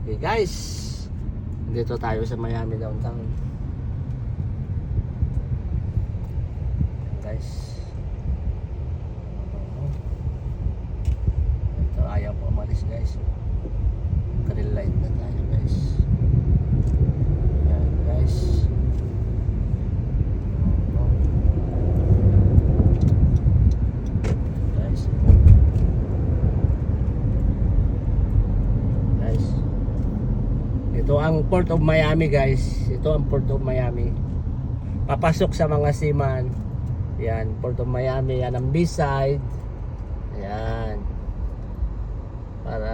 Okay guys, dito tayo sa Miami downtown. Guys, ito ayaw po umalis guys. Green light na tayo guys. Yan guys. Ito ang Port of Miami guys. Ito ang Port of Miami. Papasok sa mga seaman. Yan, Port of Miami. Yan ang B-side. Yan. Para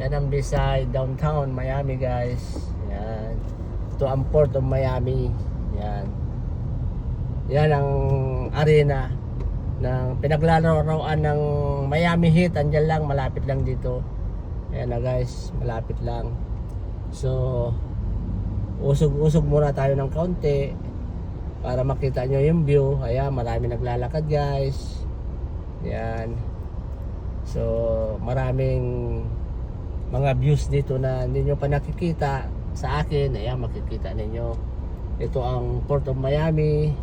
yan ang B-side downtown Miami guys. Yan. Ito ang Port of Miami. Yan. Yan ang arena ng pinaglalaroan ng Miami Heat. Andyan lang, malapit lang dito. Yan na guys, malapit lang. So, usog-usog muna tayo ng kaunti para makita nyo yung view. Ayan, marami naglalakad guys. Yan. So, maraming mga views dito na hindi nyo pa nakikita sa akin. Ayan, makikita ninyo. Ito ang Port of Miami.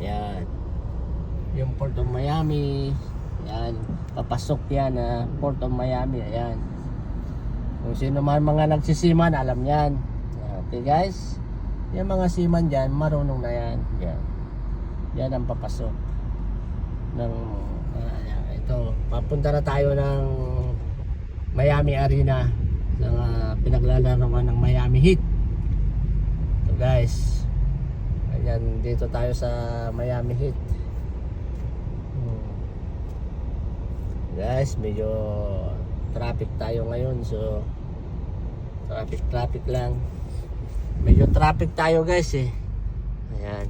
Ayan. Yung Port of Miami. Ayan. Papasok yan na Port of Miami. Ayan. Kung sino man mga nagsisiman, alam yan. Okay guys, yung mga seaman dyan, marunong na yan. Yan, yan ang papasok ng ito, papunta na tayo ng Miami Arena ng pinaglalarawan ng Miami Heat. So guys, ayan, dito tayo sa Miami Heat. Guys, medyo traffic tayo ngayon, so traffic lang, medyo traffic tayo guys eh. Ayan,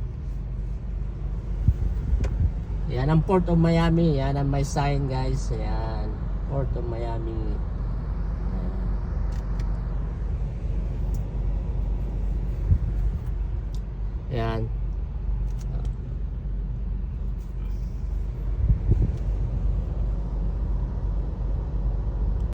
yan ang Port of Miami. Yan ang may sign guys. Ayan, Port of Miami. Ayan,